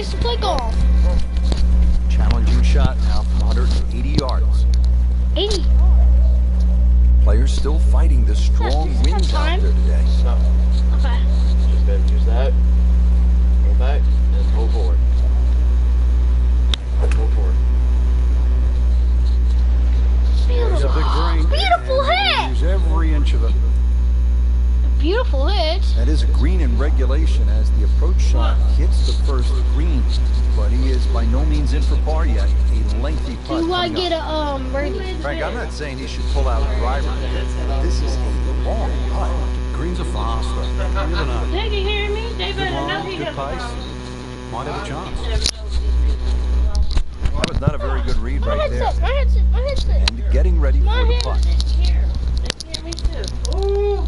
place to play golf. Challenging shot now from 180 yards. 80. Players still fighting the strong winds out there today. No. Okay. Just gotta use that. Go back and pull forward. Pull forward. Beautiful. Big green. Beautiful hit. Use every inch of it. Beautiful hit. That is a green in regulation as the approach shot hits the first green, but he is by no means in for par yet. A lengthy putt. Do I get a birdie? Frank, I'm not saying he should pull out a driver. This is a long putt. Greens are faster. You never know. They can hear me. They Good better know line, he good has pace. Might have a chance. That was not a very good read My right there. headset. My headset. My headset. And getting ready for My the putt. headset. here. They can hear me too. Ooh.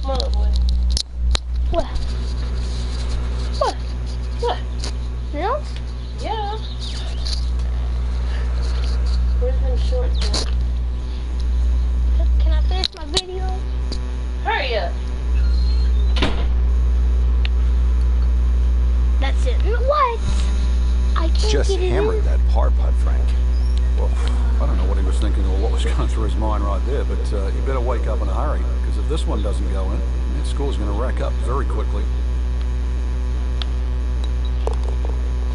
Come on, boy. What? What? What? No? Yeah. Where's been short then? Can I finish my video? Hurry up. That's it. What? I can't Just get it hammered in. that par putt, Frank. Well, I don't know what he was thinking or what was going through his mind right there, but he better wake up in a hurry, because if this one doesn't go in, that score's going to rack up very quickly.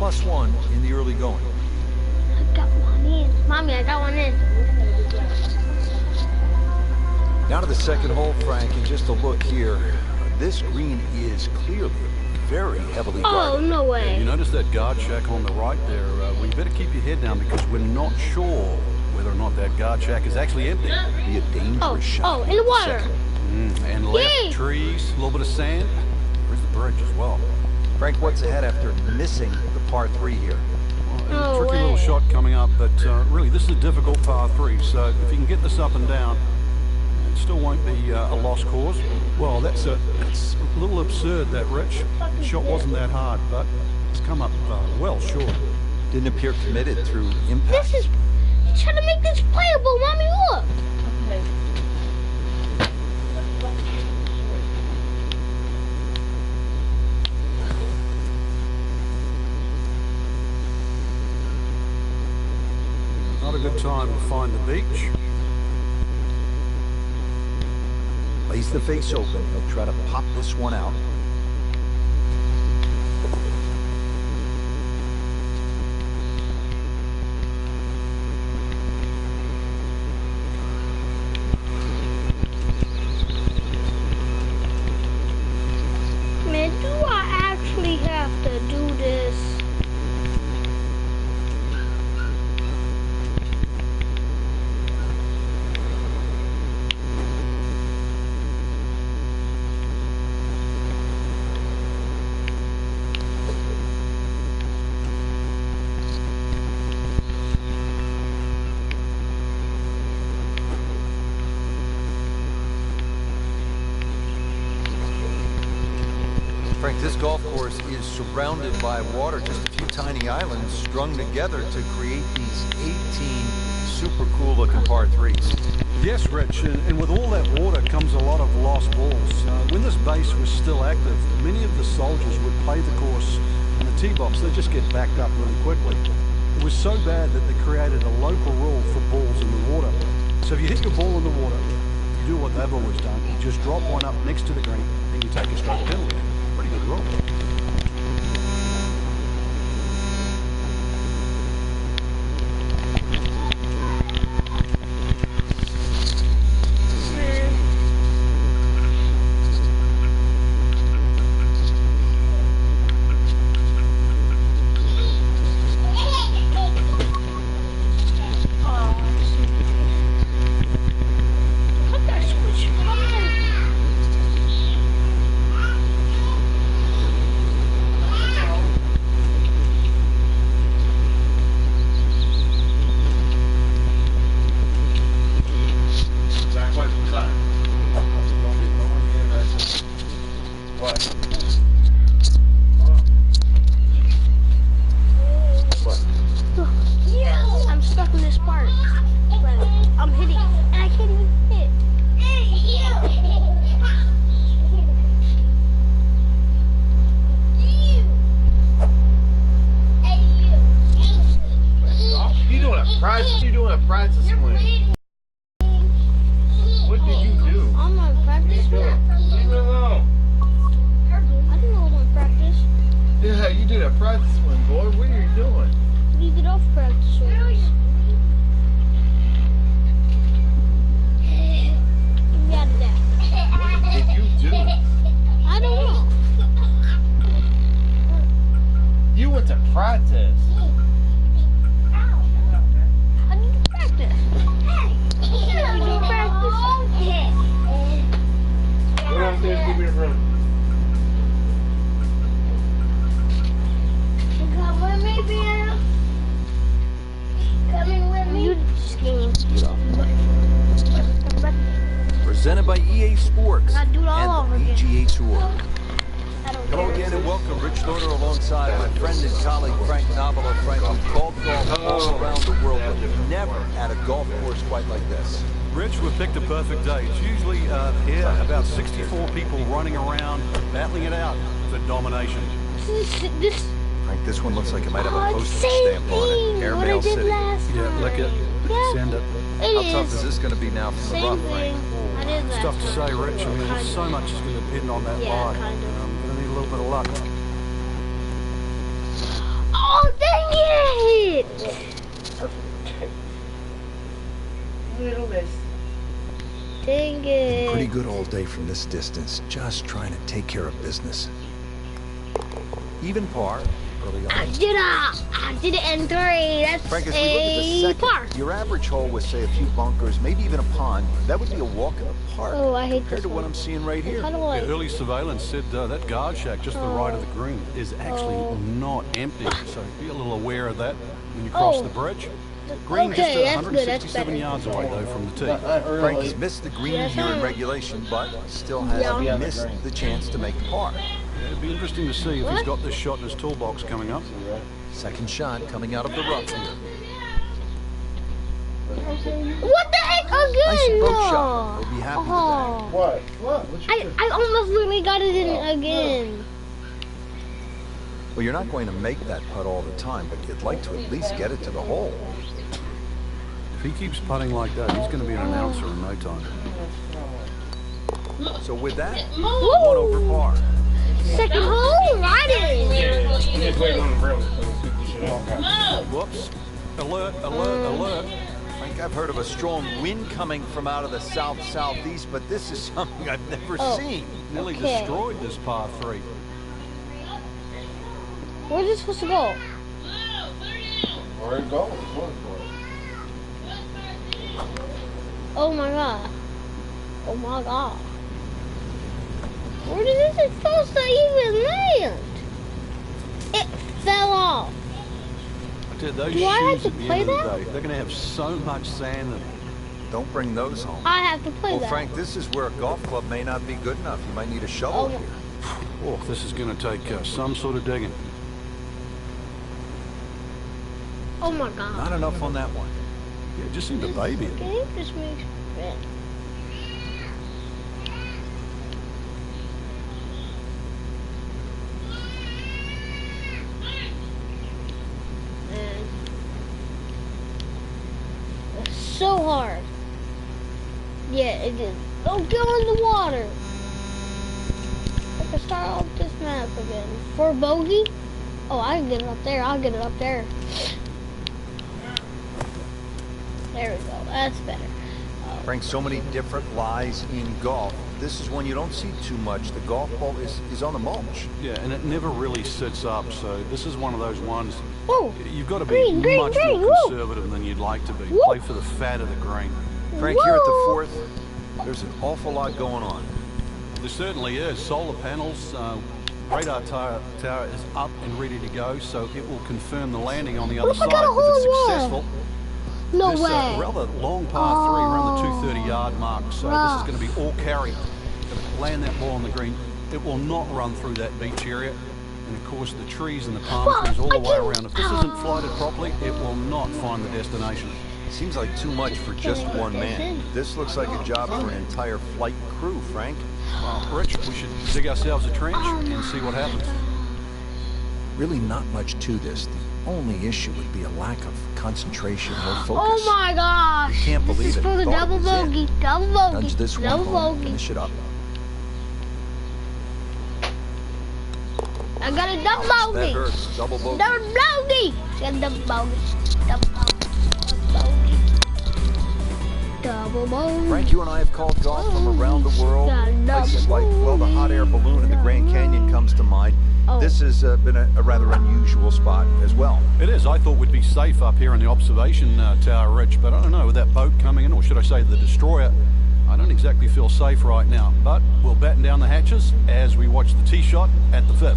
+1 in the early going. I got one in. Mommy, I got one in. Now to the second hole, Frank, and just a look here. This green is clearly very heavily Oh, guarded. no You way. notice that guard shack on the right there? Well, you better keep your head down because we're not sure whether or not that guard shack is actually empty. Be a dangerous Oh, shot. oh, in the water. Mm, and left, Yay! trees, a little bit of sand. There's the bridge as well. Frank, what's ahead after missing the par 3 here? Well, No a tricky way. little shot coming up, but really this is a difficult par 3, so if you can get this up and down, it still won't be a lost cause. Well, it's a little absurd, that, Rich. The shot wasn't that hard, but it's come up well short. Didn't appear committed through impact. This is... Trying to make this playable, Mommy, look. Okay. Not a good time to find the beach. Lays the face open. He'll try to pop this one out. Man, do I actually have to do this? Frank, this golf course is surrounded by water, just a few tiny islands strung together to create these 18 super cool looking par 3s. Yes, Rich, and with all that water comes a lot of lost balls. When this base was still active, many of the soldiers would play the course on the tee box. They'd just get backed up really quickly. It was so bad that they created a local rule for balls in the water. So if you hit your ball in the water, you do what they've always done. You just drop one up next to the green and you take a stroke penalty. Pretty good rule. a practice one, boy. What are you doing? You get off practice runs. Yeah, that. What did you do? I don't know. You went to practice. I need to practice. I need to practice. Go downstairs, give me the room. Come with me, Bill. Coming with me. You just can't get off. Presented by EA Sports Gotta do it all and over the again. PGA Tour. I don't Hello care. again and welcome. Rich Lerner alongside my friend and colleague Frank Nobilo. Frank, we've called golf all around the world, but never at a golf course quite like this. Rich, we've picked a perfect day. It's usually here about 64 people running around, battling it out for domination. This Frank, this one looks like it might have a oh, postage same stamp on it. thing. What I Airmail did City. last Yeah, time. lick it, Yeah, send it. it How tough is this going to be now from the Same rough, thing. Frank? I did It's last tough to time. say, Rich. I mean, Kind so of. much is going to depend on that Yeah, lie. kind of. Going to need a little bit of luck. Oh, dang it! Little miss. Dang it. Pretty good all day from this distance, just trying to take care of business. Even par, early I on. did it in 3. That's Frank, as we look at the a second, par. your average hole with, say, a few bunkers, maybe even a pond, that would be a walk in the park. Oh, I hate compared this to what one. I'm seeing right here. How do The I? early surveillance said that guard shack just to the right of the green is actually Oh. not empty, so be a little aware of that when you cross Oh. the bridge. Green Okay, just that's good, that's 167 better. yards away though from the tee. Frank has missed the green Yes, here in sir. regulation, but still has Yeah. missed the chance to make par. Yeah, it'd be interesting to see if he's What? got this shot in his toolbox coming up. Second shot coming out of the rough here. What the heck again? Nice approach No. shot. We'll be happy with that. Oh. What? What? What you I almost literally got it in again. Well, you're not going to make that putt all the time, but you'd like to at least get it to the hole. If he keeps putting like that, he's going to be an announcer in no time. So with that, Woo! 1 over par. Second hole, right in. I'm just waiting on the room. So we scoop the shit out. Whoops. Alert, alert, alert. Frank, I've heard of a strong wind coming from out of the south-southeast, but this is something I've never Oh. seen. Nearly Okay. destroyed this par 3. Where's it supposed to go? Where it goes? Oh my god. Oh my god. Where is it supposed to even land? It fell off. Dude, those Do I have shoes to at the play end of that? the day, they're going to have so much sand in them. Don't bring those home. I have to play Well, that. Frank, this is where a golf club may not be good enough. You might need a shovel Oh. here. Oh, this is going to take some sort of digging. Oh my god. Not enough on that one. Yeah, it just seemed to baby it. Game just makes red. Man. It's so hard. Yeah, it is. Don't go in the water. I can start off this map again. For bogey? Oh, I can get it up there. I'll get it up there. There we go. That's better. Frank, so many different lies in golf. This is one you don't see too much. The golf ball is on the mulch. Yeah, and it never really sits up, so this is one of those ones, Oh, you've got to be Green, green, much green, more woo. conservative than you'd like to be. Woo. Play for the fat of the green. Frank, here at the Whoa. fourth, there's an awful lot going on. There certainly is. Solar panels, radar tower is up and ready to go, so it will confirm the landing on the other What if I side. got a If it's hole in one? successful, no this way. rather long par 3 around the Oh. 230 yard mark, so Rough. this is going to be all carry. Going to land that ball on the green. It will not run through that beach area. And of course the trees and the palm Well, trees all the I way can- around. If this isn't flighted properly, it will not find the destination. Seems like too much for just one man. This looks like a job for an entire flight crew, Frank. Well, Rich, we should dig ourselves a trench and see what happens. Really not much to this. The only issue would be a lack of concentration or focus. Oh my gosh. You can't This believe is it. for the Thought it double was in. bogey. Double bogey. Nudge this one double home, bogey. finish it up. I got a double That bogey. hurts. Double bogey. Double bogey. Got a double bogey. Double bogey. Double bogey. Frank, you and I have called golf from around the world. Places like, well, the hot air balloon in the Grand Canyon comes to mind. This has been a rather unusual spot as well. It is. I thought we'd be safe up here in the observation tower, Rich, but I don't know, with that boat coming in, or should I say the destroyer, I don't exactly feel safe right now. But we'll batten down the hatches as we watch the tee shot at the 5th.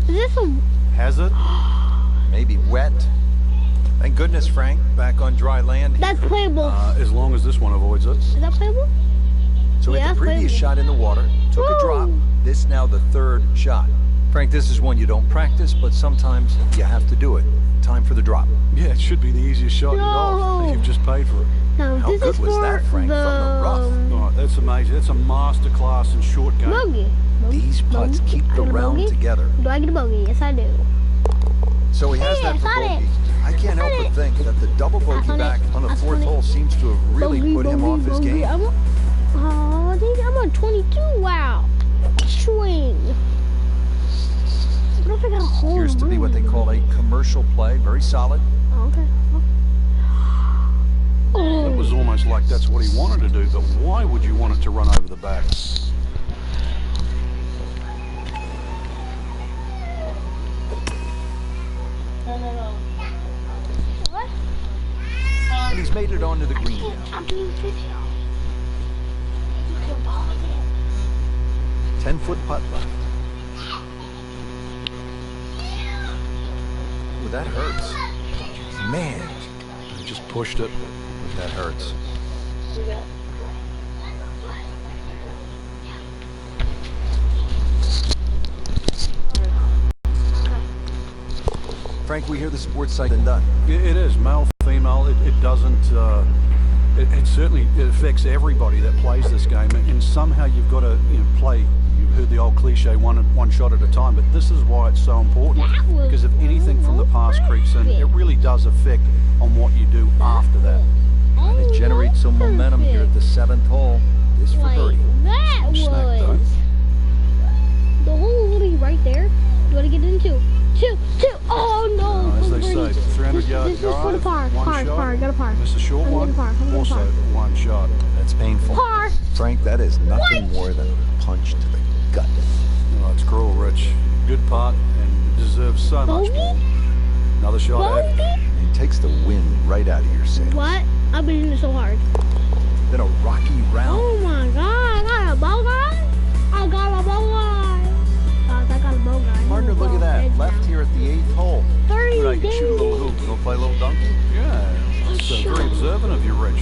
Is this a... Has it? Maybe wet. Thank goodness, Frank, back on dry land. That's playable. As long as this one avoids it. Is that playable? So Yeah, at the that's previous playable. shot in the water, took a drop. This now the 3rd shot. Frank, this is one you don't practice, but sometimes you have to do it. Time for the drop. Yeah, it should be the easiest shot in No. golf. You've just paid for it. No, How this good is was for that, Frank, from the rough? Oh, that's amazing. That's a master class in short game. Bogey. These putts Bogey. keep I the get a round bogey? together. Do I get a bogey? Yes, I do. So he has Hey, that I for found bogey. it. I can't help but think that the double bogey found it. back on the I 4th found it. hole seems to have really Bogey, put him bogey, off his bogey. game. I'm on 22. Wow. Swing. What if I got a hole Appears to be what they call a commercial play. Very solid. Oh, okay. Oh. It was almost like that's what he wanted to do, but why would you want it to run over the back? No. What? And he's made it onto the green now. I'm doing video. You can pause it. 10-foot putt left. Ooh, that hurts. Man, He just pushed it. that hurts. Frank, we hear the sports side and done. It is male, female. It doesn't. It certainly affects everybody that plays this game, and somehow you've got to play. You've heard the old cliche, one shot at a time, but this is why it's so important. That was Because if anything from the past creeps in, it really does affect on what you do after that. And it generates some momentum here at the 7th hole. This for birdie. That Snack, though. was the hole literally right there. You want to get into two. Oh no! As they birdie. say, 300-yard This is for the drive, par. one shot. Par. Got a par. Miss a short I'm one, getting par. I'm getting also par. one shot. That's painful. Par. Frank, that is nothing What? more than a punch to the gut. Oh, it's cruel, Rich. Good putt, and it deserves so much Bogey? more. Another shot at it. Bogey? And he takes the wind right out of your sails. What? I've been hitting it so hard. Then a rocky round. Oh my god! I got a bogey. I got a bogey. Guys, I got a bogey. Partner, look at that. Left here at the 8th hole. 30 Right, you can shoot a little hoop. You want to play a little donkey? Yeah, it's very observant of you, Rich.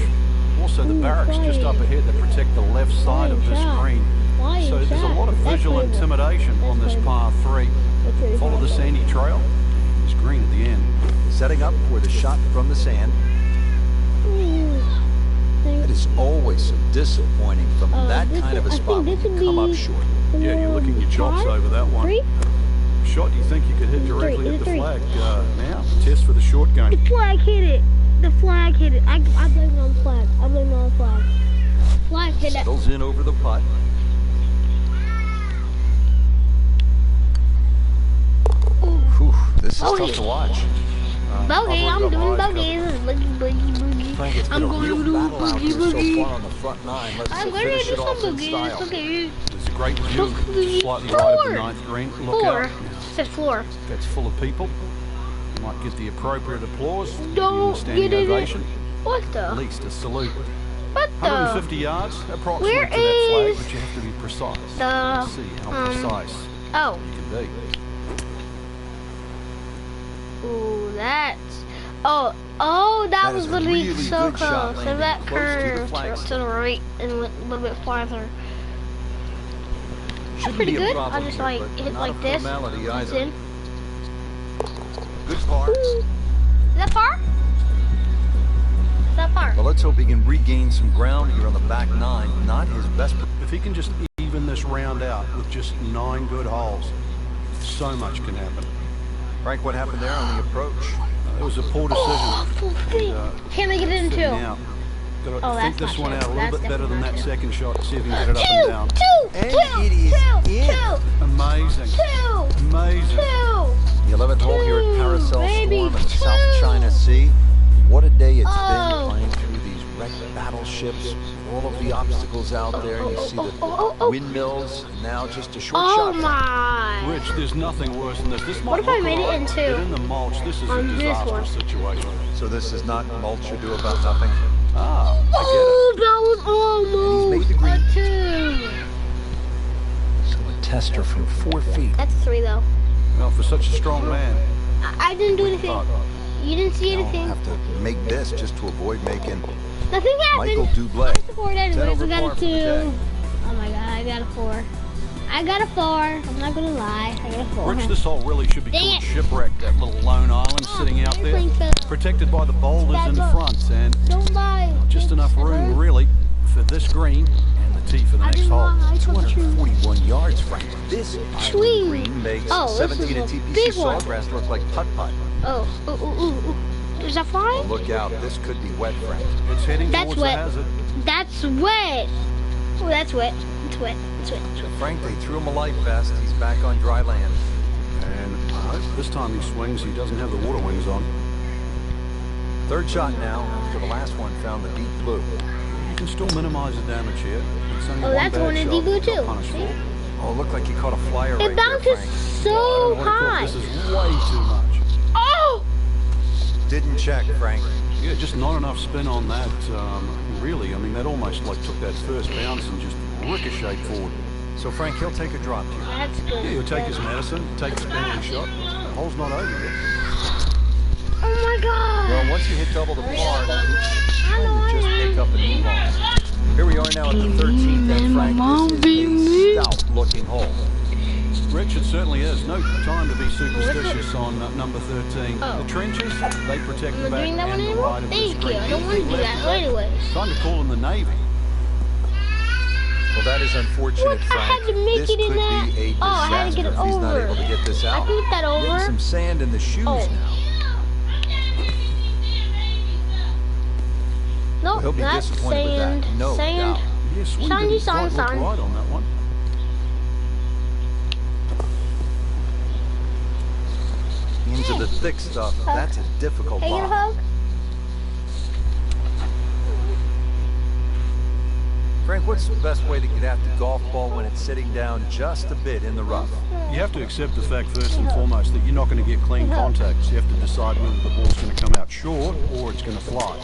Also, the barracks just up ahead that protect the left side of this green. So there's a lot of visual intimidation on this par 3. Follow the sandy trail. There's green at the end. Setting up for the shot from the sand. It is always so disappointing from that kind of a spot when you come up short. Yeah, you're licking your chops over that one. Three? Shot you think you could hit directly Three, at the three. flag. Now, test for the short The game. flag hit it. The flag hit it. I blame it on the flag. I blame it on the flag. Flag hit it. Settles in over the putt. Whew, this is Bogey. tough to watch. Bogey, I'm I've doing already got bogeys. Boogie. Frank, it's been I'm a going real to do battle out boogie, here so boogie. far on the front 9. Let's I'm going finish to do it off some in boogies. style. Okay. There's a great view, Boogie. slightly right of the Floor. 9th green. Look Floor. out. Said floor. It's full of people. You might get the appropriate applause. give you a Don't standing get it. ovation. What At the? least a salute. What the? 150 yards, approximate Where to that flag, is but you have to be precise. the, Let's see how precise Oh. you can be. Ooh, that's. Oh, that That was is a literally really so good shot, close. So landing that close to the curved flag. to the right and went a little bit farther. Shouldn't Pretty be a good. problem I just here, like but hit not like a this. formality It's either. in. Good par. Is that par? Is that par? Well, let's hope he can regain some ground here on the back 9. Not his best. If he can just even this round out with just 9 good holes, so much can happen. Frank, what happened there on the approach? It was a poor decision. Oh, full feet. Can't make it in two. Now, Got to Oh, think that's this not one true. out a little That's bit better than that definitely not second shot. See if you can get it up and down. And it is in. Amazing. Amazing. The 11th hole here at Paracel baby, Storm in the South China Sea. What a day it's Oh. been flying through these wrecked battleships. All of the obstacles out there. You see the windmills. Now just a short Oh shot. my. Rich, there's nothing worse than this. This might What if I look made it alright, in two? but in the mulch, this is a On this one. disastrous situation. So this is not mulch or do about nothing. Ah, I Oh, that was And he's made almost the a 2. So a tester from 4 feet. That's 3 though. get it. Well, for such a strong man. I didn't do anything. You didn't see I'll anything. have to make this just to avoid making Nothing Michael happened. Dublé. I support 10 anyways. over I got par a for the 2. day. Oh my god, I got a 4. I got a 4. I'm not gonna lie. I got a 4. Rich, this hole really should be Dang called it. Shipwreck, that little lone island sitting out there, Everything fell. protected by the boulders in Bad luck. front, and Don't lie. just enough room, really, for this green and the tee for the I next didn't hole. lie. I told the truth. 241 yards, Frank. This Sweet. island green makes Oh, this 17 is at a TPC big one. Sawgrass look like putt-putt. Oh. Ooh, ooh, ooh, ooh. Is that Well, flying? look out. This could be wet, Frank. It's heading That's towards wet. the hazard. That's wet. Oh, that's wet. It's wet. It's wet. It's So wet. Frank, they threw him a life vest. He's back on dry land. And I hope this time he swings, he doesn't have the water wings on. Third shot now. After the last one found the deep blue. You can still minimize the damage here. It's only Oh, one that's bad one in shot deep blue you got too. punished See? for. Oh, it looked like he caught a flyer right It there, bounces Frank. so I don't know what it high. called. This is way too much. Oh! Didn't check, Frank. Yeah, just not enough spin on that, really. I mean, that almost like took that first bounce and just ricocheted forward. So Frank, he'll take a drop here. That's good. Yeah, he'll take his medicine, take his penalty shot. The hole's not over yet. Oh my god! Well, once you hit double the par, it's I know, time to just I pick up and move on. Here we are now at the 13th, and Frank, this is a stout-looking hole. Rich, it certainly is. No time to be superstitious on number 13. Oh. The trenches, they protect the I'm not back doing that one and the anymore? right of this Thank you. green. I don't want to do that anyways. Time to call in the Navy. Well, that is unfortunate, Look, I Frank. had to make This it in could that. be a disaster Oh, I had to get it if he's not over. able to get this I out. can get that Getting over. some sand in the shoes Oh. now. Nope, He'll be not disappointed with sand. that, no Sand. doubt. Yeah, swing Sandy, didn't quite sand, look sand. right on that one. Into the thick stuff. That's a difficult Hey, get a ball. hug? Frank, what's the best way to get at the golf ball when it's sitting down just a bit in the rough? You have to accept the fact first and foremost that you're not going to get clean contact. So you have to decide whether the ball's going to come out short or it's going to fly.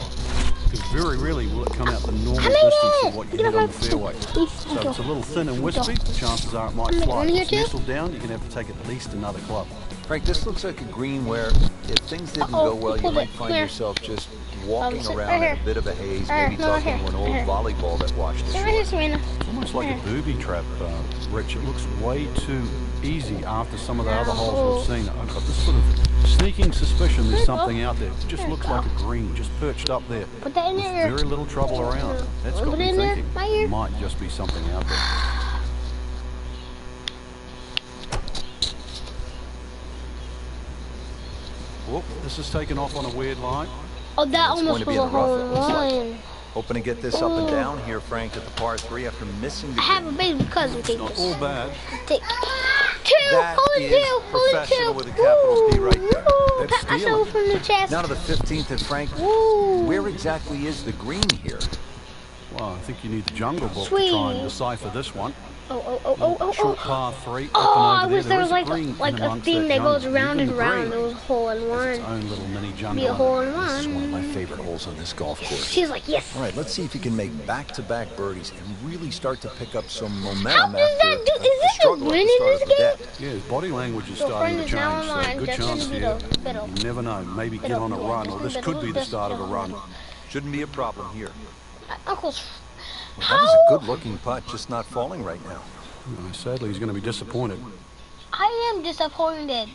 Because very rarely will it come out the normal distance of what you hit on the fairway. So if it's a little thin and wispy, chances are it might fly. If it's nestled down, you're going to have to take at least another club. Frank, this looks like a green where if things didn't Uh-oh, go well, you hold might it. find Here. yourself just walking sit around right in a here. bit of a haze, Right, maybe no, right talking to an old here. volleyball that washed Stay right here, ashore. Serena. It's almost like a booby trap, Rich. It looks way too easy after some of the other holes we've seen. I've got this sort of sneaking suspicion there's something out there. It just looks like a green, just perched up there. Put that in With there. very little trouble around. That's got Put it me in there, thinking right here. it might just be something out there. Whoop, this is taken off on a weird line. Oh, that It's almost going to be was a in the rough, hole it in looks like. one. Hoping to get this up and down here, Frank, at the par 3 after missing the I have a green. baby cousin. Take Not this. all bad. Take two. That Hold is it two. Hold it professional two. with a capital P right there. Ooh, That's pat myself stealing. from the chest. Now to the 15th, and Frank, Ooh. where exactly is the green here? Well, I think you need the Jungle Book to Sweet. try and decipher this one. Oh. Short par 3. Oh, up I and over wish there there. was There is like a green like in a amongst theme that jungle. goes round Even and the round. green It was hole in has its one. own little mini jungle. Be a in it. hole in This is one of my one. favorite holes on this golf course. She's like, yes. All right, let's see if you can make back-to-back birdies and really start to pick up some How momentum does after that do? a Is this a struggle at win the in start this of the game? day. Yeah, his body language is Your starting friend to is now change, so online. good Just in chance the here. middle. You never know. Maybe get on a run, or this could be the start of a run. Shouldn't be a problem here. Uncle's. Well, that is a good-looking putt, just not falling right now. Sadly, he's going to be disappointed. I am disappointed.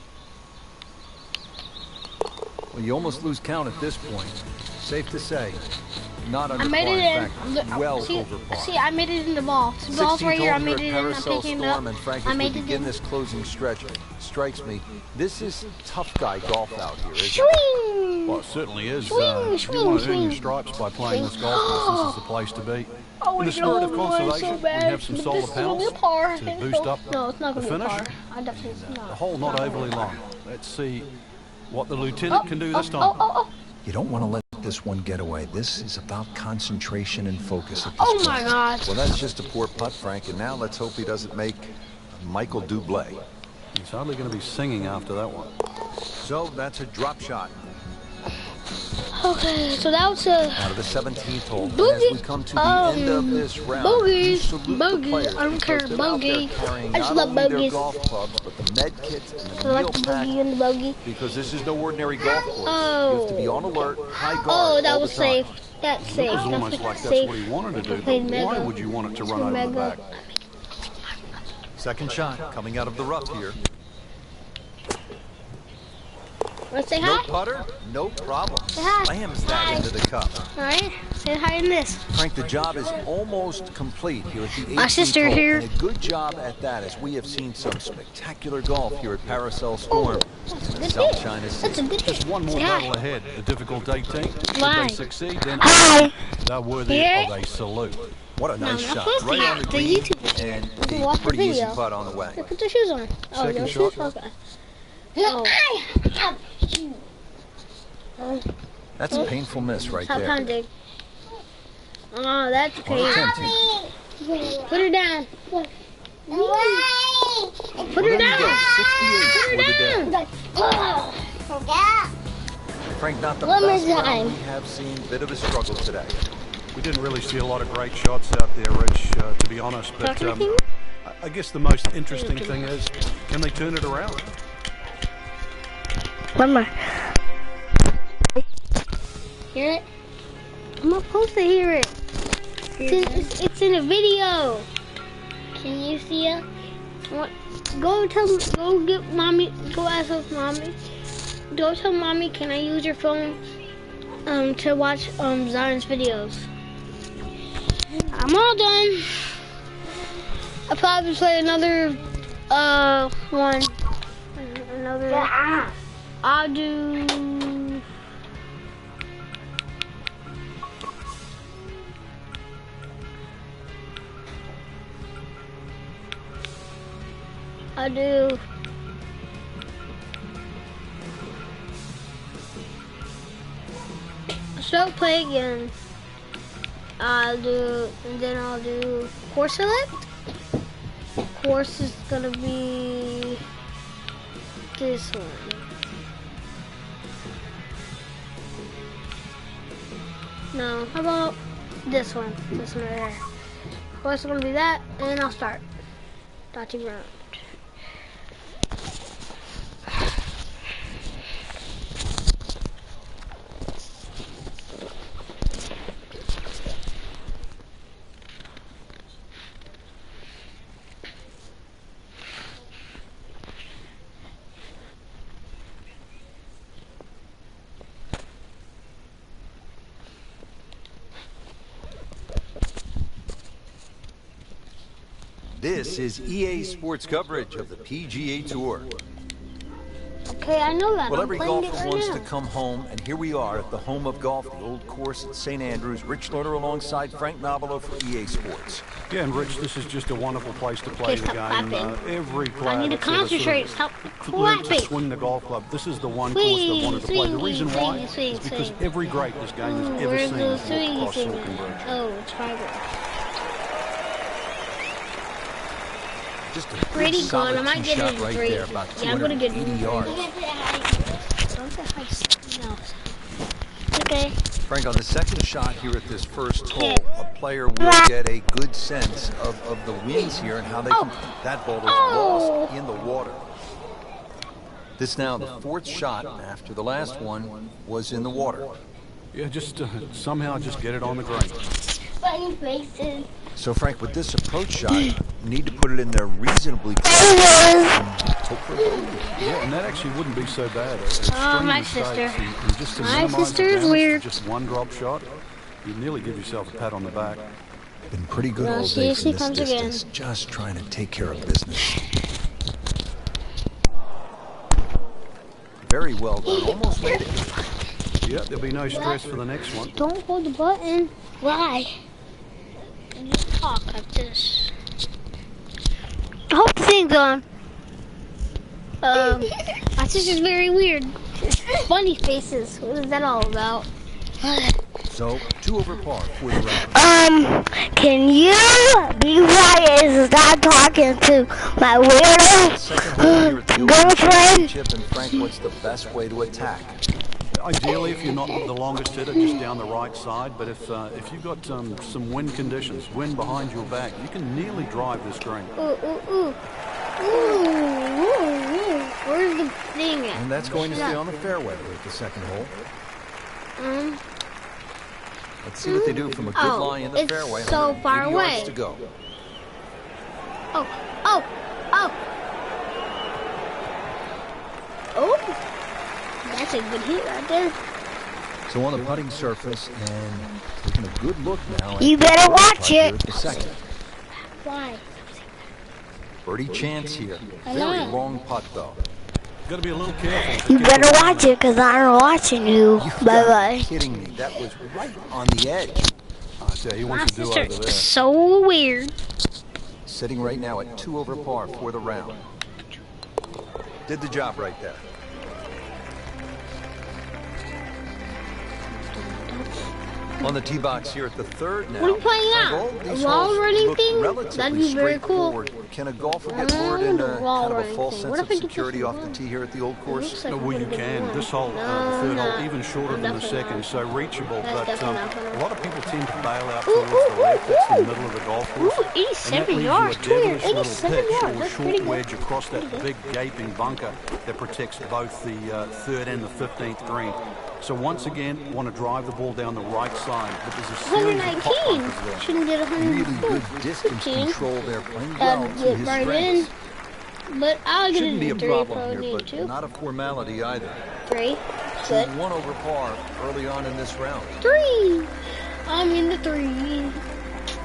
Well, you almost lose count at this point. Safe to say. not under I par, made in it fact, in. well See, over par. see, I made it in the ball. The ball's 16th right here. I hole made here it at in. I'm Paracel picking it Storm, up. and Frank, I as we made it begin in. this closing stretch, strikes me, this is tough guy golf out here, isn't it? Swing. Well, it certainly is. Swing, If you swing, want to earn your swing. stripes by playing this golf course, this is the place to be. Oh, In the spirit of conservation, we have some solar This is panels gonna be a par. to boost up No, it's not the gonna be a finish. par. I definitely it's The not. hole not overly long. Let's see what the lieutenant can do this time. Oh. You don't want to let this one get away. This is about concentration and focus at this Oh point. my God. Well, that's just a poor putt, Frank, and now let's hope he doesn't make Michael Dublé. He's hardly going to be singing after that one. So that's a drop shot Okay, so that was a out of the 17th hole. And as bogey. we come to the end of this round, Bogey. you salute the Bogey. players I don't because care. they're out there Bogey. carrying I just not love only their bogeys. golf clubs, but the med kits and I the like meal the pack, bogey and the bogey. because this is no ordinary golf course. Oh. You have to be on alert, high guard Oh, that all was the time. safe. That's safe. It was That's almost like that's safe. what he wanted to do, Played but why mega. would you want it to run over the Mega. back? Second shot coming out of the rough here. Let's say No hi. putter, no problem. Say hi. Slams that Hi. into the cup. All right. Say hi in this. Frank, the job is almost complete here at the 18th My sister hole, here. and a good job at that, as we have seen some spectacular golf here at Paracel Storm. That's a in good South hit. China That's Sea. a good hit. Just one more Say hi. battle ahead. The difficult 18. If Why? they succeed, then Hi. they're worthy Here. of a salute. What a nice I'm shot, supposed to right on the have the green, YouTube and You can a watch the pretty easy video. putt on the way. Here, put the shoes on. Oh, Second your shot. shoes? Okay. Oh. That's a painful miss right Stop there. pounding. Oh, that's Or crazy. attempting. Put her down. Put Well, her there you down. go, 68 Put for the her day. down. Frank, not the One more best round time. we have seen. Bit of a struggle today. We didn't really see a lot of great shots out there, Rich, to be honest. But Talking to you? I guess the most interesting thing is, can they turn it around? One more. Hear it? I'm not supposed to hear it. It's in a video. Can you see it? What? Go get mommy. Go ask of mommy. Go tell mommy. Can I use your phone to watch Zion's videos? I'm all done. I'll probably play another one. Another. I'll do. So play again. I'll do course select. Course is gonna be this one. No, how about this one? This one right here. Course is gonna be that, and then I'll start. Dotting round. This is EA Sports coverage of the PGA Tour. Okay, I know that. Well, I'm every playing golfer it right wants now. to come home, and here we are at the home of golf, the old course at St. Andrews. Rich Lerner alongside Frank Nobilo for EA Sports. Yeah, and Rich, this is just a wonderful place to play Okay, the stop game. clapping. Every player I need to that's ever concentrate. sort Stop of learned to clapping. swing the golf club. This is the one course they wanted to play. The reason why is because every great this game has ever Where's seen the has walked swingy across thing? Silken Bridge. Oh, it's private. Just a Pretty pretty good. solid I might tee get shot it right three. there, about Yeah, I'm gonna get 280 yards. Okay. Frank, on the second shot here at this first hole, Yeah. a player will get a good sense of the winds here and how they can. That ball is lost in the water. This now the fourth shot after the last one was in the water. Yeah, just somehow just get it on the green. Funny faces. So, Frank, with this approach shot, you need to put it in there reasonably close. Hope for a bogey. Yeah, and that actually wouldn't be so bad. Oh, my sister. Just to My minimize the sister is damage to weird. just one drop shot. You nearly give yourself a pat on the back. Been pretty good Well, all see day if from she this comes distance, again. just trying to take care of business. Very well done, almost made it. Yeah, there'll be no stress for the next one. Don't hold the button. Why? Just talk like this. I hope the thing's on. My sister's very weird. Funny faces. What is that all about? So, 2 over par for the round. Can you be quiet and stop talking to my weirdo Second hole here at the Open girlfriend? Championship, and Frank, what's the best way to attack? Ideally, if you're not the longest hitter, just down the right side. But if you've got some wind conditions, wind behind your back, you can nearly drive this green. Where's the thing at? And that's going to stay on the fairway at the second hole. Let's see what they do from a good lie in the it's fairway. so far 180 away. yards to go. Oh. That's a good hit right there. So on the putting surface, and taking a good look now. You at the better birdie watch putt here it. at the second. Why? Birdie chance here. I Very know. long putt though. Got to be a little careful. You better watch it, because I'm watching you. You Bye gotta bye. be kidding me. That was right on the edge. I tell you, he My wants to do sister over is there. so weird. Sitting right now at 2 over par for the round. Did the job right there. On the tee box here at the third now. What are you playing Frank, now? all A these wall holes running look thing? relatively That'd be very cool. straightforward. Can a golfer get I lured in want a a wall kind of a running false thing. sense What of if I get this security off the one? tee here at the old course? Looks like No, a well, you pretty good can. one. This hole, No, the third no. hole, even shorter than the Definitely second, not. so reachable. That's But definitely not gonna a lot of people tend to bail out Ooh, towards the left. That's the ooh, middle of the golf course. Ooh, And that 87 leaves yards. you a Come here, devilish little 87 pitch yards. or a That's short pretty good. wedge across that big gaping bunker that protects both the third and the 15th green. So once again, want to drive the ball down the right side, but there's a series of pot 119. bunkers there. Shouldn't get 100. Really good distance 15. control there, playing well That'd to get his right in. strengths. But I'll get Shouldn't it be a in 3. problem Probably here, need but 2. not a formality either. 3. Good. 1 over par early on in this round. 3. I'm in the 3.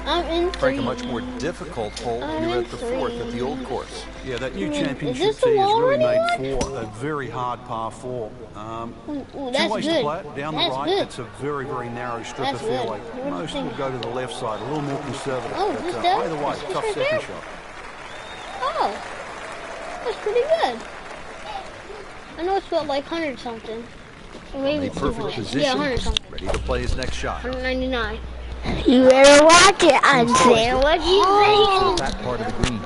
I'm in 3. Frank, a much more difficult hole I'm here in at the fourth 3. at the old course. Yeah, that new Is championship this the tee is wall really running made for a very hard par 4. Ooh, Two that's ways good. to play it. Down That's the right, good. it's a very, very narrow strip That's of fairway. good. What do you Most will think? go to the left side, a little more conservative. Oh, but this does? either way, This tough right second there? shot. Oh. That's pretty good. I know it's about like 100 something. Or In maybe a perfect 200. position, Yeah, 100 something. ready to play his next shot. 199. You better watch it. I'm saying what you To that part of the green.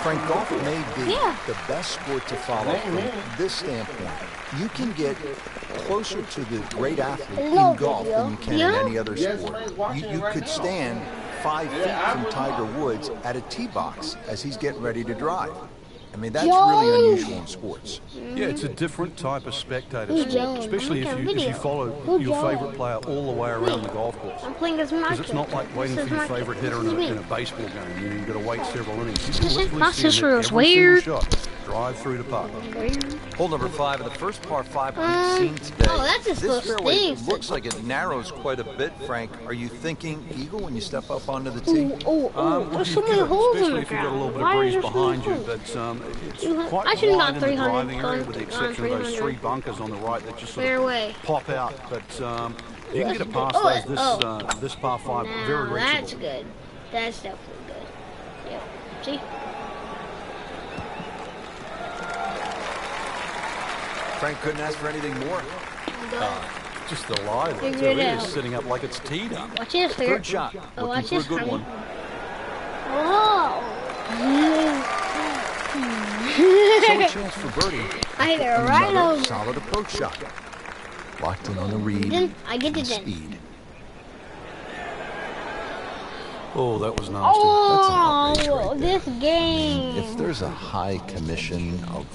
Frank, golf may be Yeah. the best sport to follow from this standpoint. You can get closer to the great athlete Hello, in golf video. than you can Yeah? in any other sport. You could stand 5 feet from Tiger Woods at a tee box as he's getting ready to drive. I mean, that's really unusual in sports. Yeah, it's a different type of spectator Who's sport, Joan? especially I'm if making a you video. follow Who's your Joan? favourite player all the way around the golf course. I'm playing as my Because it's not like waiting for your favourite hitter in a baseball game. You know, you've got to wait several innings. You can literally My see him sister hit is every single weird. shot, drive through the putt. Hole number 5 of the first par 5 we've seen today. oh, that's just This those fairway things. looks like it narrows quite a bit, Frank. Are you thinking eagle when you step up onto the tee? There's so You many could, holes in especially the if you've got a little ground. bit of Why is breeze there so many behind you. holes? But it's I quite should've wide got in the 300 driving area, gone- with the gone exception of those 300. 3 bunkers on the right that just sort Fairway. of pop out. But you can get it past Oh, those this par 5 very Now, that's reachable. good. That's definitely good. Yep. See? Frank couldn't ask for anything more. Just the lie there. Figure too. it It out. is sitting up like it's teed up. Watch this, here. Third shot. Oh, Looking watch for a this, good honey. one. Oh. So a chance for birdie. I hit it Another right over. solid approach shot. Locked in on the read. Then I get and it then. speed. Oh, that was nasty. Oh, That's an outrage right there. this game. If there's a high commission of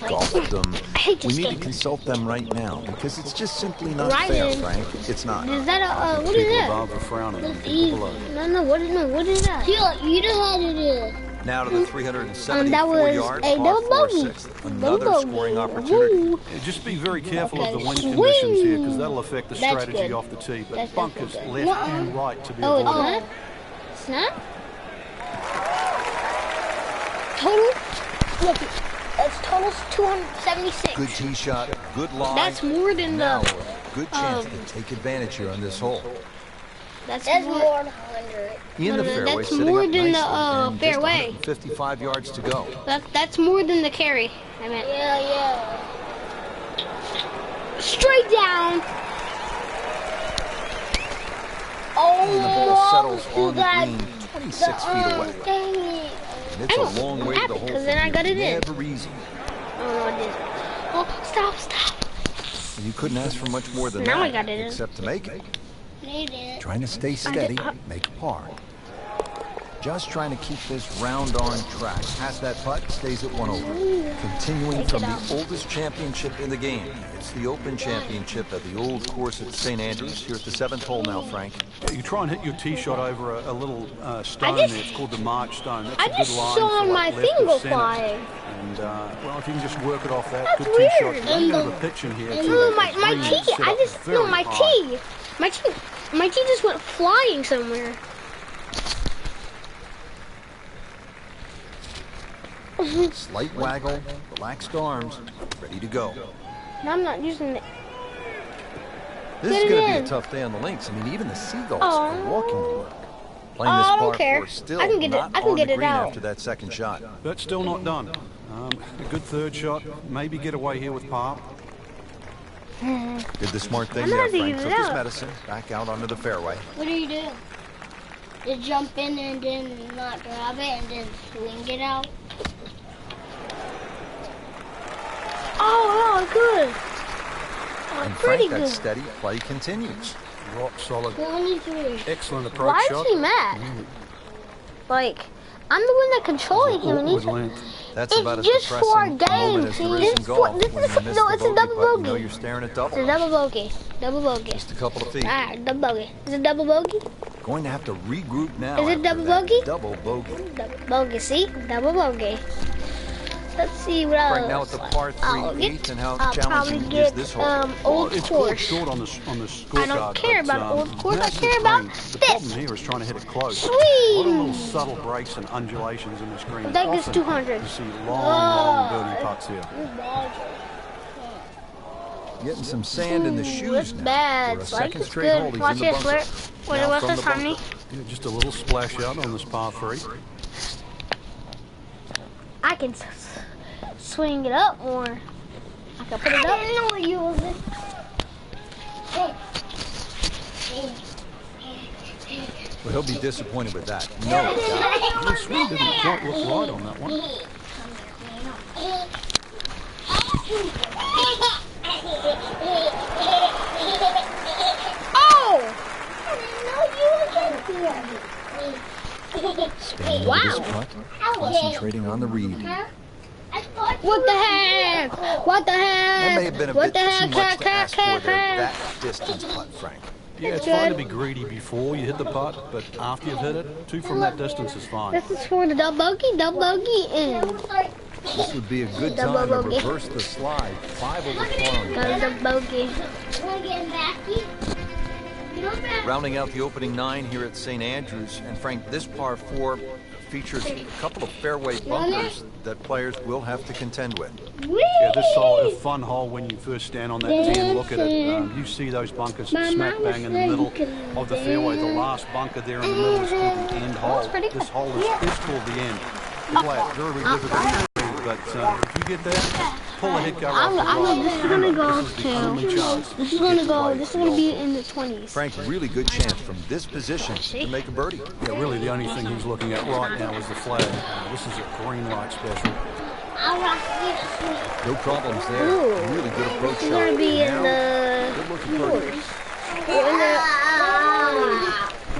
golfdom, hate we this need to game. consult them right now because it's just simply not Right fair, in. Frank. It's not. Is that a, what is People that? above are frowning. That's People easy. below. No, what is that? You know how to do it. Now to the that 374-yard was a par double 4 bogey. sixth. Double Another bogey. scoring opportunity. Woo. Yeah, just be very careful of the wind Okay, conditions here, swing. because that'll affect the That's strategy good. off the tee. But That's bunkers definitely left good. and right to be Oh, it's avoided. not? It's not? Total? Look, that's total's 276. Good tee shot, good lie. That's more than now the... a good chance to take advantage here on this hole. That's more more... than 100. In the No, fairway, that's sitting more up than the, nicely, and fairway. Just 155 yards to go. That's more than the carry. I meant Yeah. straight down. And the ball settles to on the that- green 26 feet away. Dang it. And it's I a know. long I'm way to happy, the hole 'cause from then I here. got it in. Never easy. Oh, no, I didn't. Oh, stop. And you couldn't ask for much more than Now that, I got it in. except to make it. Need it. Trying to stay steady, make a par. Just trying to keep this round on track. Past that putt, stays at 1 over. Continuing from the oldest championship in the game. It's the Open Championship at the old course at St. Andrews. Here at the 7th hole now, Frank. Yeah, you try and hit your tee shot over a little stone just- there. It's called the March stone. That's I a good just line saw for, like, my left thing of go center. flying. And, well, if you can just work it off that, That's good tee shot. weird. You don't have a pitch in here. No, my tee. My tee just went flying somewhere. Slight waggle, relaxed arms, ready to go. And I'm not using it. This Get is it going to be in. a tough day on the links. I mean, even the seagulls Oh. are walking to work. Playing this I don't par care. 4 still I can get it- not I can on get the it green out. after that second shot. But still not done. A good third shot. Maybe get away here with par. Did the smart thing I'm there, gonna Frank. get Took it his out. medicine, back out onto the fairway. What do you do? Just jump in and then not grab it and then swing it out? Oh, good. And Pretty Frank got good. steady. Play continues. Rock solid. 23. Excellent approach Why shot. is he mad? Like, I'm the one that controlling him, and Awkward he's length. That's It's about as just depressing for a moment game, as see? there is This in is golf. for- this When is- you miss no, the it's a bogey double putt, you know bogey. you're staring at it's double. a double bogey. Double bogey. Just a couple of feet. Alright, double bogey. Is it double bogey? Going to have to regroup now. Is it after double that bogey? Double bogey. Double bogey, see? Double bogey. Let's see what else. Frank, now at the par 3 I'll eighth, get, and how I'll challenging probably is get, this hole? Well, old it's scored course. short on the scorecard. I don't care but, about old course, I that's care the about green. The this. problem here is trying to hit it close. A lot of Sweet! little subtle breaks and undulations in this green. I think it's Often 200. You see long birdie putts here. Getting some sand in the shoes That's now. bad. For a It's like second it's straight hole, good. he's Watch in the this, bunker. Wait, Now what's from this, the bunker. honey? Yeah, just a little splash out on this par 3. I can swing it up more. I can put it up. I know you was it. Well, he'll be disappointed with that. No doubt. The swing didn't quite look right on that one. Oh! Staying Wow. with his putt, concentrating on the read. What the heck? What the That heck? may have been a What bit the too heck? much Heck, to ask heck, for there. heck. That distance putt, Frank. Yeah, it's Good. fine to be greedy before you hit the putt, but after you've hit it, 2 from that distance is fine. This is for the double bogey, and This would be a good Double time to bogey. reverse the slide. 5 over par on the got day. the bogey. Rounding out the opening 9 here at St. Andrews. And Frank, this par 4 features a couple of fairway bunkers that players will have to contend with. Yeah, this is a fun hole when you first stand on that tee and look at it. You see those bunkers smack bang in the middle of the fairway. The last bunker there in the middle is called the end hole. pretty This hole is called the end. You play it very difficult, but if you get there, pull a hit cover off the rock. This is gonna go This is the only chance. This is gonna go. This is gonna be in the 20s. Frank, really good chance from this position to make a birdie. Yeah, really the only thing he's looking at right now is the flag. This is a green light special. No problems there. Ooh. Really good approach This is shot. gonna be in Now, the. good looking birdie.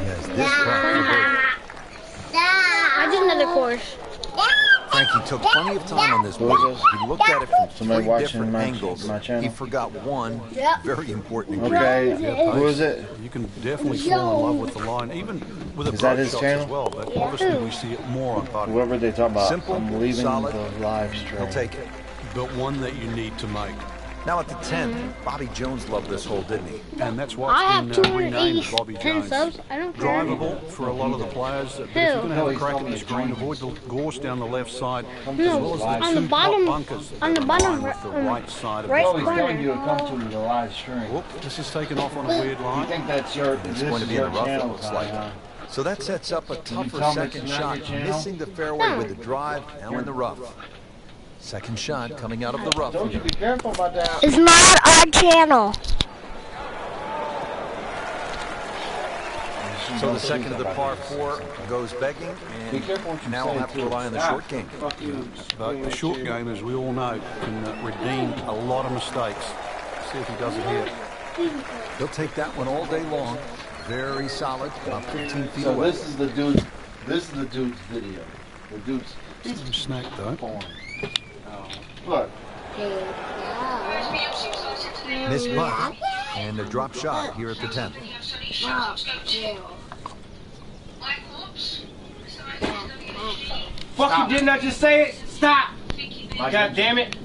Yes, this part for birdie. I did another course. Frankie took plenty of time on this one. He looked at it from Somebody three watching different angles. my channel? He forgot one very important Okay, ingredient. who is it? You can definitely fall in love with the line, even with Is that approach his shots channel? as well. But obviously, we see it more on putting. Whoever they talk about. Simple, I'm leaving solid. the live stream. He'll take it. But one that you need to make. Now at the 10th, Bobby Jones loved this hole, didn't he? And that's why I it's have been renamed Bobby 210 Jones. subs. I don't care. Drivable for a lot of the players. But if you're going to have a crack at the screen, avoid the gorse down the left side, as well as on the the two bottom- top bunkers on the that bottom align with the right side of right the Oh, he's corner. telling you to come to the live stream. Whoop, this is taken off on a weird You line. think that's your, It's this going to is be in your the rough, it channel, looks like. huh? So that sets up a tougher tell me second it's not shot, your channel? missing the fairway with the drive, now in the rough. Second shot coming out of the rough. Don't you be careful about that. It's not our channel. So the second of the par 4 goes begging, Be careful what and you now say, we'll have to too. rely on the Stop. short game. Fuck you. But the short game, as we all know, can redeem a lot of mistakes. See if he does it here. He'll take that one all day long. Very solid, about 15 feet So away. this is the dude's video. The dude's Some snack though. porn. Look. Missed putt and a drop shot here at the 10th. Fuck you, didn't I just say it? Stop! God damn it.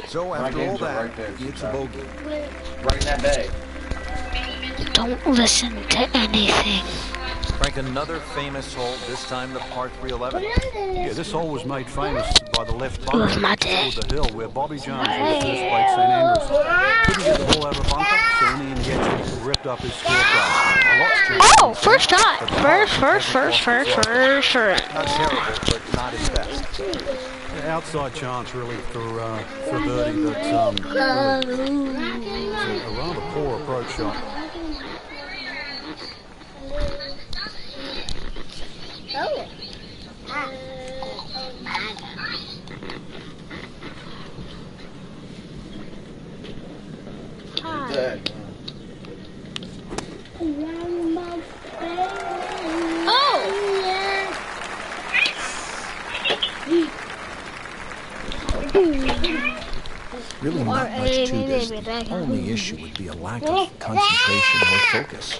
So after all games are that, right there, it's a bogey. Right in that bag. Don't listen to anything. Frank, another famous hole, this time the par 311. Yeah, this hole was made famous by the left It was bunker my called day. the hill, where Bobby Jones was first played St Andrews. Couldn't get the ball out of the bunker, so Ian Getchell ripped up his scorecard. A lot's changed. Oh, first shot. First. Not terrible, but not his best. Yeah, outside chance, really, for birdie, but really was a rather poor approach shot. Dead. Really not much to this. The only issue would be a lack of concentration or focus.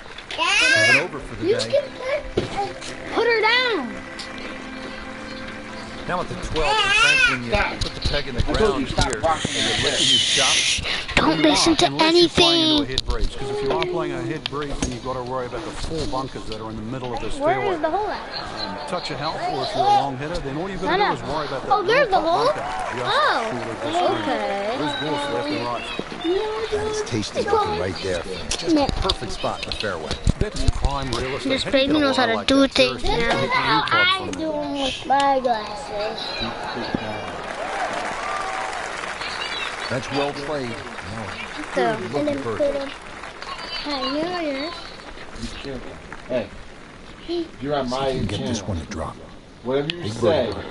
7 over for the day. Put her down. Now at the 12th, Frank, when you put the peg in the ground here, and you're licking your shop, Don't listen to Unless you're playing into a anything. head breeze, because if you are playing a head breeze, then you've got to worry about the 4 bunkers that are in the middle of this Where fairway. is the hole at? Touch of health, or if you're a long hitter, then all you've got to do is worry about that. Oh, there's the hole? Oh, Okay. There's gorse left and right. it's tasty looking right there. Just a perfect spot in the fairway. That's prime real estate. This How do you baby get a knows how wire to like do that? things Seriously, now. you can hit the U-club from I'm it. doing with my glasses. That's well played. Now, good looking bird. Hey, you're on my You can get this channel. one to drop. Whatever you Big say, bird.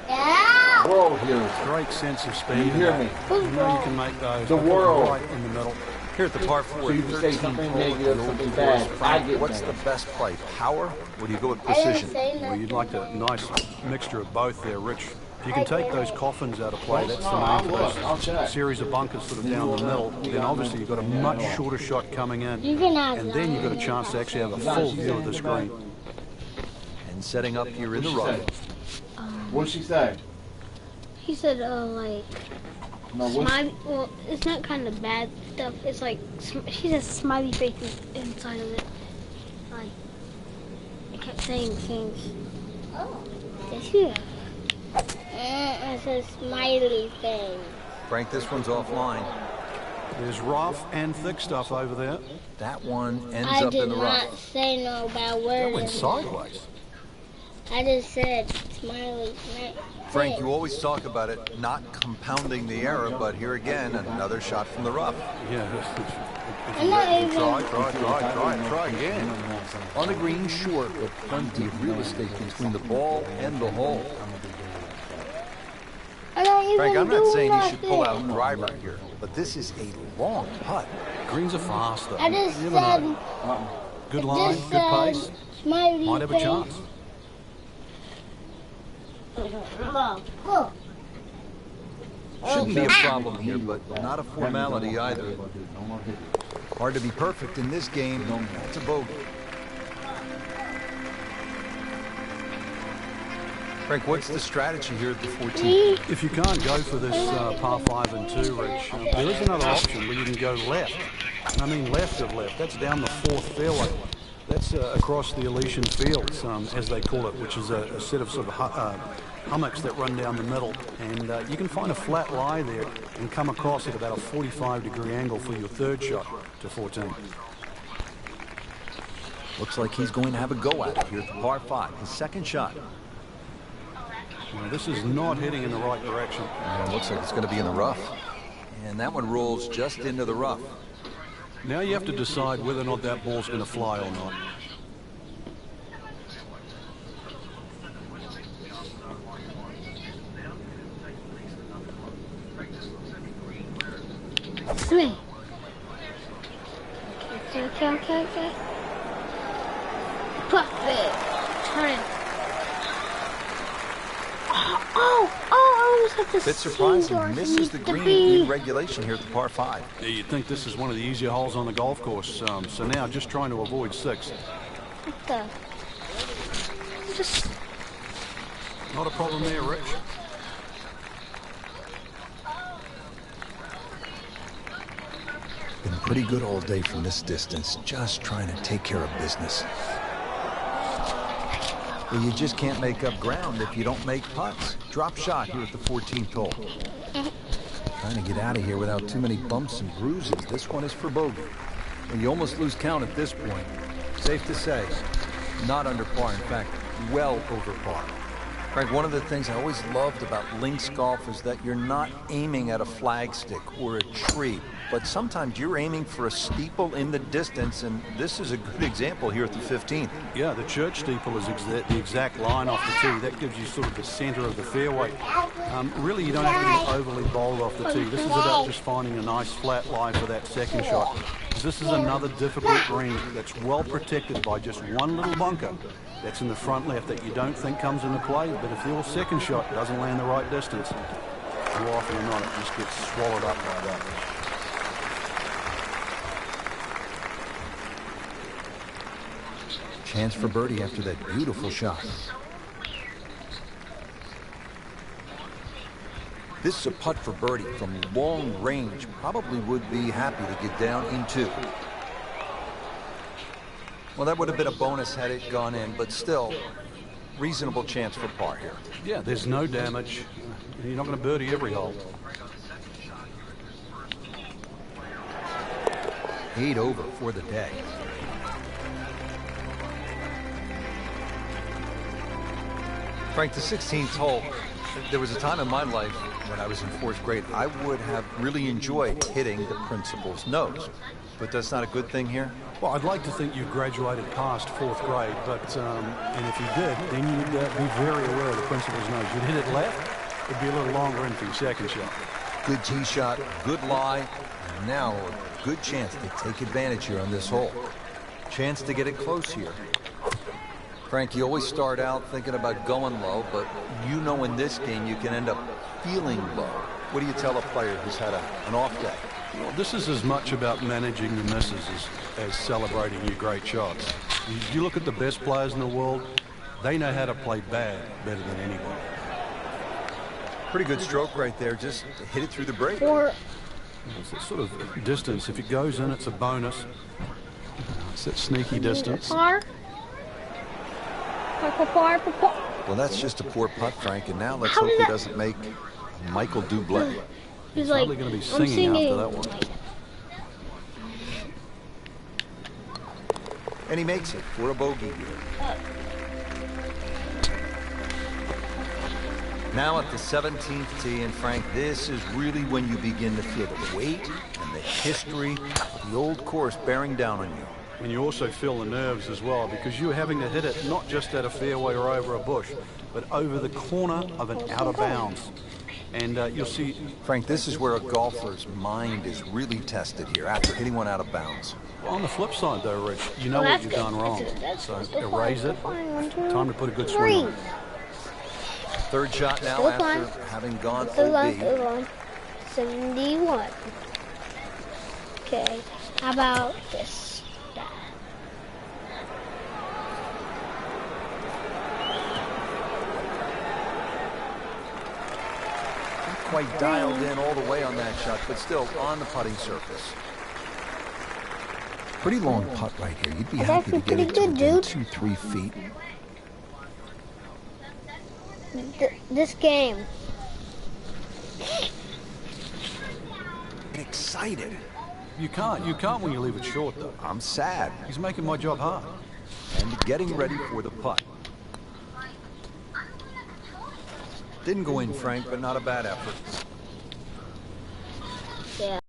Yeah. world hears it. Great sense of speed. You hear me? You know you can make those. The world. Right in the middle. Here at the par 4, So you can say 13 something hole at negative, the Old something Course. bad. Frank, I get what's that. the best play, power, or do you go with I didn't precision? say Well, nothing. you'd like a nice mixture of both there, Rich. If you can take those coffins out of play, that's the main for I'll check. those series of bunkers sort of down the middle, then obviously you've got a much shorter shot coming in. You can have And then you've got a chance to actually have a full view of the screen. And setting up here in the rough. What'd she say? He said, like, No, what? smiley. Well, it's not kind of bad stuff. It's like, she says smiley faces inside of it. Like, I kept saying things. Oh. Did you? It's a smiley thing. Frank, this one's offline. There's rough and thick stuff over there. That one ends I up did in the not rough. say no bad That words. went sideways. I just said smiley. Frank, you always talk about it not compounding the error, but here again, another shot from the rough. Yeah. I'm not even. Try again. On the green, short, but plenty of real estate between the ball and the hole. I don't even Frank, I'm not do saying you should pull out nothing. driver here, but this is a long putt. Greens are fast though. I just You never said. know. Good I line, just good said pace. Smiley Might have a face. chance. Shouldn't be a problem here, but not a formality either. Hard to be perfect in this game. It's a bogey. Frank, what's the strategy here at the 14th? If you can't go for this par 5 and 2, Rich, there is another option where you can go left. And I mean left of left. That's down the 4th fairway. That's across the Elysian Fields, as they call it, which is a set of sort of hummocks that run down the middle. And you can find a flat lie there and come across at about a 45-degree angle for your 3rd shot to 14. Looks like he's going to have a go at it here at the par 5, his 2nd shot. Now, this is not heading in the right direction. It looks like it's going to be in the rough. And that one rolls just into the rough. Now you have to decide whether or not that ball's going to fly or not. Three. Okay. Perfect. Turn it. I almost have to Bit surprising, misses the green in regulation here at the par 5. Yeah, you'd think this is one of the easier holes on the golf course. So now just trying to avoid 6. What the? Just... Not a problem there, Rich. Been pretty good all day from this distance, just trying to take care of business. Well, you just can't make up ground if you don't make putts. Drop shot here at the 14th hole. Trying to get out of here without too many bumps and bruises. This one is for bogey. Well, you almost lose count at this point. Safe to say, not under par. In fact, well over par. Frank, one of the things I always loved about links golf is that you're not aiming at a flagstick or a tree, but sometimes you're aiming for a steeple in the distance, and this is a good example here at the 15th. Yeah, the church steeple is the exact line off the tee. That gives you sort of the center of the fairway. Really, you don't have to be overly bold off the tee. This is about just finding a nice flat lie for that 2nd shot. This is another difficult green that's well protected by just one little bunker that's in the front left that you don't think comes into play, but if your 2nd shot doesn't land the right distance, more often than not, it just gets swallowed up by that. Chance for birdie after that beautiful shot. This is a putt for birdie from long range. Probably would be happy to get down in 2. Well, that would have been a bonus had it gone in, but still, reasonable chance for par here. Yeah, there's no damage. You're not going to birdie every hole. 8 over for the day. Frank, the 16th hole, there was a time in my life when I was in 4th grade, I would have really enjoyed hitting the principal's nose. But that's not a good thing here? Well, I'd like to think you graduated past 4th grade, but and if you did, then you'd be very aware of the principal's nose. You'd hit it left, it'd be a little longer in for your 2nd shot. Good tee shot, good lie, and now a good chance to take advantage here on this hole. Chance to get it close here. Frank, you always start out thinking about going low, but you know in this game you can end up feeling low. What do you tell a player who's had an off day? Well, this is as much about managing the misses as celebrating your great shots. You look at the best players in the world, they know how to play bad better than anyone. Pretty good stroke right there, just hit it through the break. It's that sort of distance. If it goes in, it's a bonus. It's that sneaky distance. Par. Well, that's just a poor putt, Frank, and now let's hope he doesn't make Michael Dublé. He's probably going to be singing after that one. And he makes it for a bogey here. Now at the 17th tee, and Frank, this is really when you begin to feel the weight and the history of the old course bearing down on you. And you also feel the nerves as well, because you're having to hit it not just at a fairway or over a bush, but over the corner of an out of bounds. And you'll see... Frank, this is where a golfer's mind is really tested here, after hitting one out of bounds. Well, on the flip side, though, Rich, you know what you've done wrong. So erase it. Time to put a good swing on it. Third shot now Still after fine. having gone Still on, OB. still on. 71. Okay, how about this? Not quite dialed in all the way on that shot, but still on the putting surface. Pretty long putt right here. You'd be That's happy to actually get it to pretty good, within dude. 2-3 feet. This game. Excited. You can't when you leave it short, though. I'm sad. He's making my job hard. And getting ready for the putt. Didn't go in, Frank, but not a bad effort. Yeah.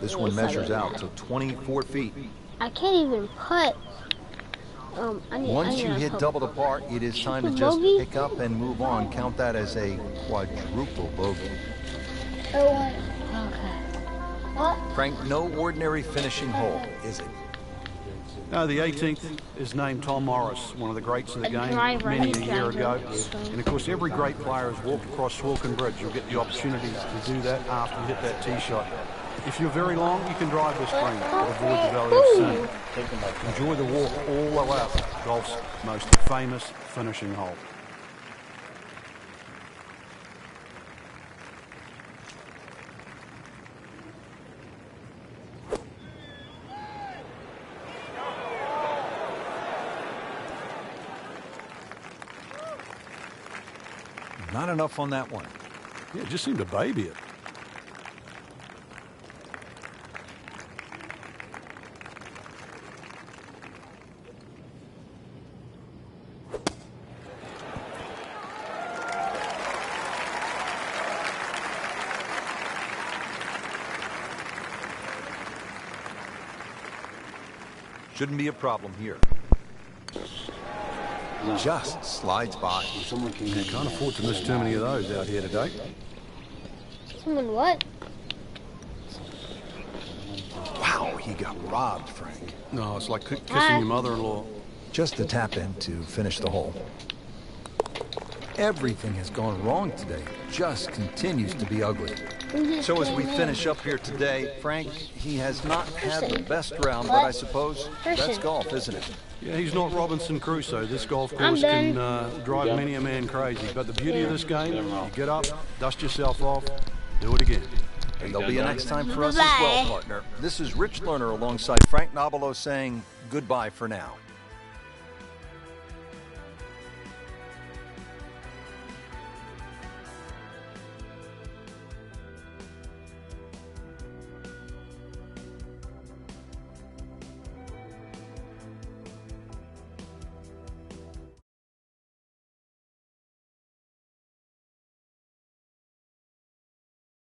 This one measures out to 24 feet. I can't even putt. Once you hit double the par, it is time to just pick up and move on. Count that as a quadruple bogey. Okay. What? Frank, no ordinary finishing hole, is it? No, the 18th is named Tom Morris, one of the greats of the A game, driver, many a a year ago. driver. And of course, every great player has walked across Swilcan Bridge. You'll get the opportunity to do that after you hit that tee shot. If you're very long, you can drive this green to avoid the Valley of Sin. Enjoy the walk all the way up golf's most famous finishing hole. Not enough on that one. Yeah, it just seemed to baby it. Shouldn't be a problem here. Just slides by. Someone can You can't afford to miss too many of those out here today. Someone what? Wow, he got robbed, Frank. No, it's like kissing your mother-in-law. Just a tap in to finish the hole. Everything has gone wrong today. Just continues to be ugly. So as we finish up here today, Frank, he has not had the best round, but I suppose that's golf, isn't it? Yeah, he's not Robinson Crusoe. This golf I'm course done. can drive many a man crazy. But the beauty of this game, you get up, dust yourself off, do it again. And there'll be a next time for us as well, partner. This is Rich Lerner alongside Frank Nobilo saying goodbye for now.